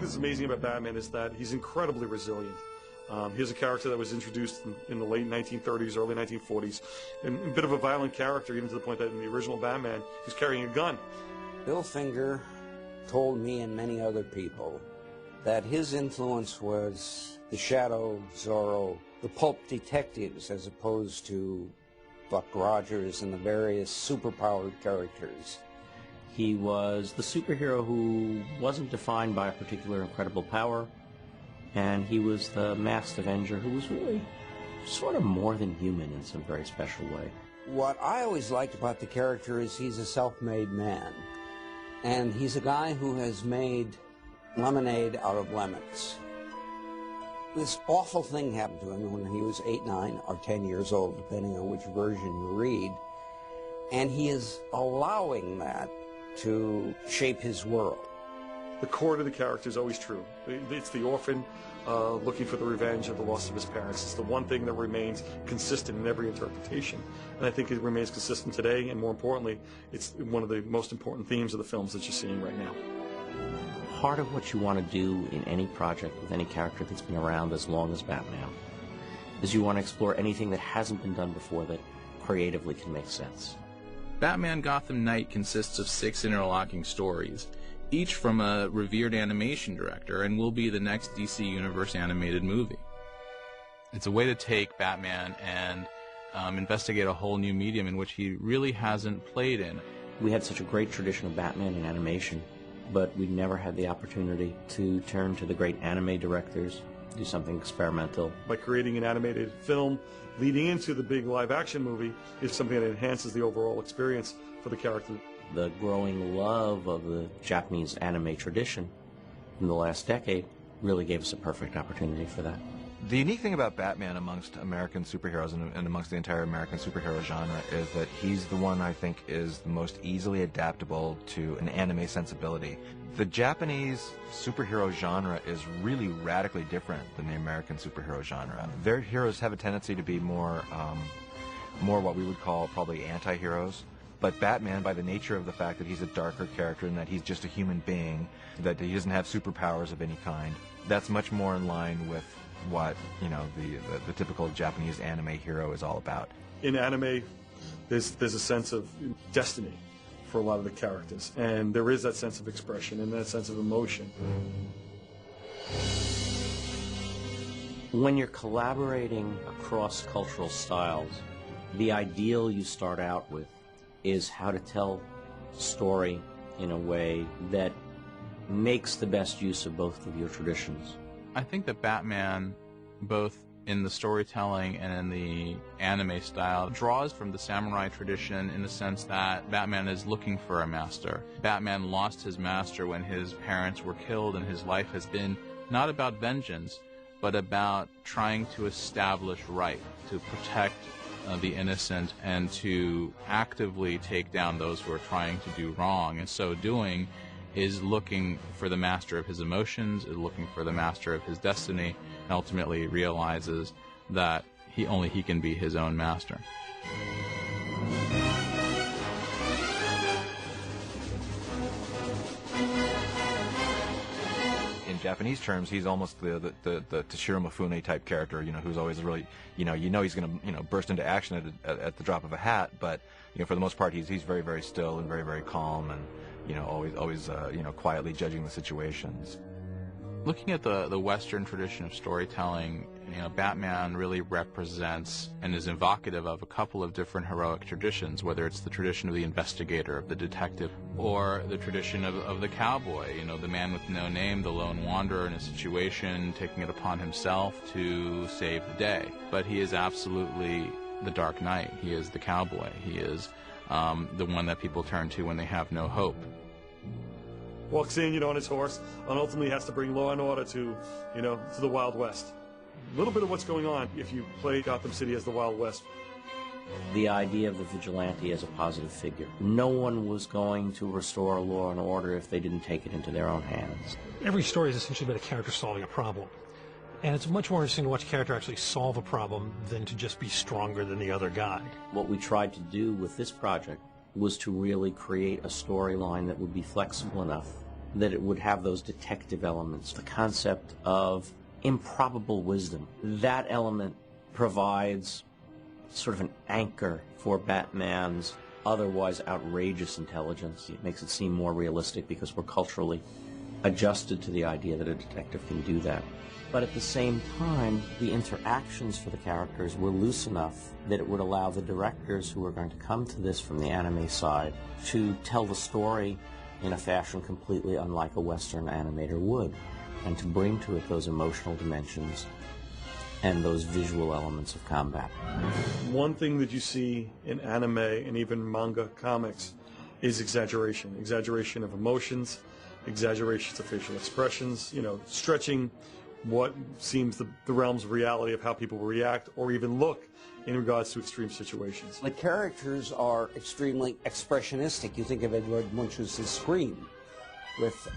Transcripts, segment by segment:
thing that's amazing about Batman is that he's incredibly resilient. Here's a character that was introduced in the late 1930s, early 1940s, and a bit of a violent character, even to the point that in the original Batman, he's carrying a gun. Bill Finger told me and many other people that his influence was the Shadow, Zorro, the pulp detectives, as opposed to Buck Rogers and the various superpowered characters. He was the superhero who wasn't defined by a particular incredible power, and he was the masked Avenger who was really sort of more than human in some very special way. What I always liked about the character is he's a self-made man, and he's a guy who has made lemonade out of lemons. This awful thing happened to him when he was 8, 9, or 10 years old, depending on which version you read, and he is allowing that to shape his world. The core to the character is always true. It's the orphan looking for the revenge of the loss of his parents. It's the one thing that remains consistent in every interpretation. And I think it remains consistent today, and more importantly, it's one of the most important themes of the films that you're seeing right now. Part of what you want to do in any project with any character that's been around as long as Batman is you want to explore anything that hasn't been done before that creatively can make sense. Batman Gotham Knight consists of 6 interlocking stories, each from a revered animation director, and will be the next DC Universe animated movie. It's a way to take Batman and investigate a whole new medium in which he really hasn't played in. We had such a great tradition of Batman in animation, but we never had the opportunity to turn to the great anime directors, do something experimental. By creating an animated film leading into the big live-action movie is something that enhances the overall experience for the character. The growing love of the Japanese anime tradition in the last decade really gave us a perfect opportunity for that. The unique thing about Batman amongst American superheroes and amongst the entire American superhero genre is that he's the one I think is the most easily adaptable to an anime sensibility. The Japanese superhero genre is really radically different than the American superhero genre. Their heroes have a tendency to be more what we would call probably anti-heroes. But Batman, by the nature of the fact that he's a darker character and that he's just a human being, that he doesn't have superpowers of any kind, that's much more in line with what, you know, the typical Japanese anime hero is all about. In anime, there's a sense of destiny for a lot of the characters, and there is that sense of expression and that sense of emotion. When you're collaborating across cultural styles, the ideal you start out with is how to tell story in a way that makes the best use of both of your traditions. I think that Batman, both in the storytelling and in the anime style, draws from the samurai tradition in the sense that Batman is looking for a master. Batman lost his master when his parents were killed, and his life has been not about vengeance, but about trying to establish right, to protect the innocent, and to actively take down those who are trying to do wrong. And so doing is looking for the master of his emotions, is looking for the master of his destiny, and ultimately realizes that he can be his own master. In Japanese terms, he's almost the Toshiro Mifune type character, you know, who's always really, you know he's going to, burst into action at the drop of a hat, but, for the most part, he's very, very still and very, very calm, and, always quietly judging the situations. Looking at the Western tradition of storytelling, Batman really represents and is evocative of a couple of different heroic traditions, whether it's the tradition of the investigator, of the detective, or the tradition of the cowboy, the man with no name, the lone wanderer in a situation, taking it upon himself to save the day. But he is absolutely the Dark Knight. He is the cowboy. He is the one that people turn to when they have no hope. Walks in, on his horse, and ultimately has to bring law and order to the Wild West. A little bit of what's going on if you play Gotham City as the Wild West. The idea of the vigilante as a positive figure. No one was going to restore law and order if they didn't take it into their own hands. Every story is essentially about a character solving a problem. And it's much more interesting to watch a character actually solve a problem than to just be stronger than the other guy. What we tried to do with this project was to really create a storyline that would be flexible enough that it would have those detective elements, the concept of improbable wisdom. That element provides sort of an anchor for Batman's otherwise outrageous intelligence. It makes it seem more realistic because we're culturally adjusted to the idea that a detective can do that. But at the same time, the interactions for the characters were loose enough that it would allow the directors who are going to come to this from the anime side to tell the story in a fashion completely unlike a Western animator would, and to bring to it those emotional dimensions and those visual elements of combat. One thing that you see in anime and even manga comics is exaggeration. Exaggeration of emotions, exaggerations of facial expressions, stretching what seems the realms of reality of how people react or even look in regards to extreme situations. The characters are extremely expressionistic. You think of Edward Munch's Scream with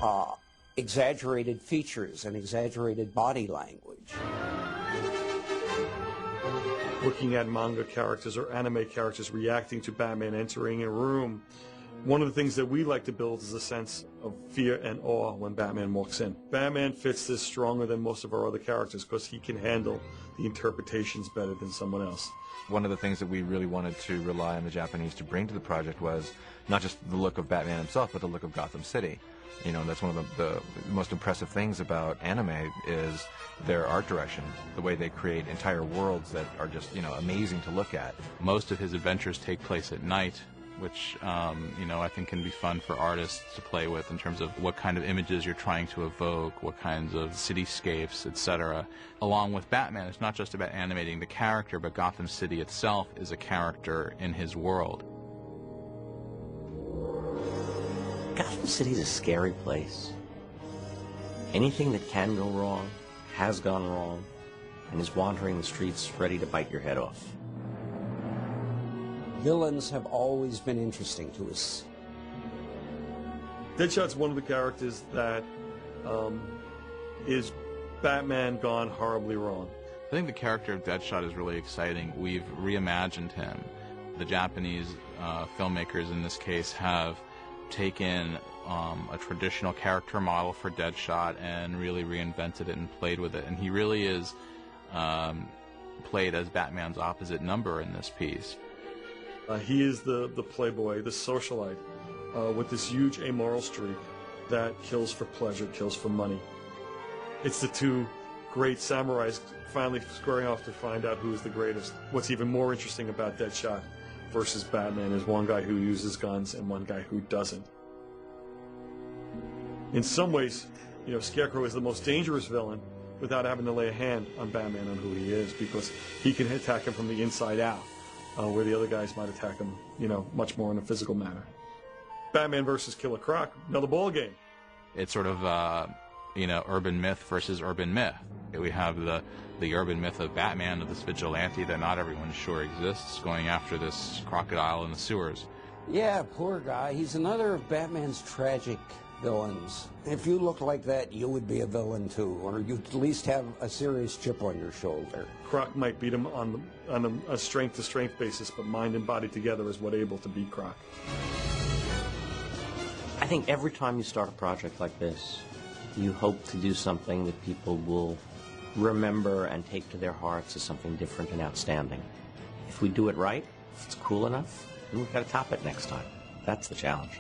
exaggerated features and exaggerated body language. Looking at manga characters or anime characters reacting to Batman entering a room, one of the things that we like to build is a sense of fear and awe when Batman walks in. Batman fits this stronger than most of our other characters because he can handle the interpretations better than someone else. One of the things that we really wanted to rely on the Japanese to bring to the project was not just the look of Batman himself, but the look of Gotham City. That's one of the most impressive things about anime is their art direction, the way they create entire worlds that are just, amazing to look at. Most of his adventures take place at night, which, I think can be fun for artists to play with in terms of what kind of images you're trying to evoke, what kinds of cityscapes, etc. Along with Batman, it's not just about animating the character, but Gotham City itself is a character in his world. Gotham City's a scary place. Anything that can go wrong has gone wrong and is wandering the streets ready to bite your head off. Villains have always been interesting to us. Deadshot's one of the characters that is Batman gone horribly wrong. I think the character of Deadshot is really exciting. We've reimagined him. The Japanese filmmakers in this case have taken a traditional character model for Deadshot and really reinvented it and played with it. And he really is played as Batman's opposite number in this piece. He is the playboy, the socialite, with this huge amoral streak that kills for pleasure, kills for money. It's the two great samurais finally squaring off to find out who's the greatest. What's even more interesting about Deadshot versus Batman is one guy who uses guns and one guy who doesn't. In some ways, Scarecrow is the most dangerous villain without having to lay a hand on Batman on who he is, because he can attack him from the inside out, where the other guys might attack him, much more in a physical manner. Batman versus Killer Croc, another ball game. It's sort of, urban myth versus urban myth. We have the urban myth of Batman, of this vigilante that not everyone sure exists, going after this crocodile in the sewers. Yeah, poor guy. He's another of Batman's tragic villains. If you look like that, you would be a villain too, or you'd at least have a serious chip on your shoulder. Croc might beat him on a strength-to-strength basis, but mind and body together is what able to beat Croc. I think every time you start a project like this, you hope to do something that people will remember and take to their hearts as something different and outstanding. If we do it right, if it's cool enough, then we've got to top it next time. That's the challenge.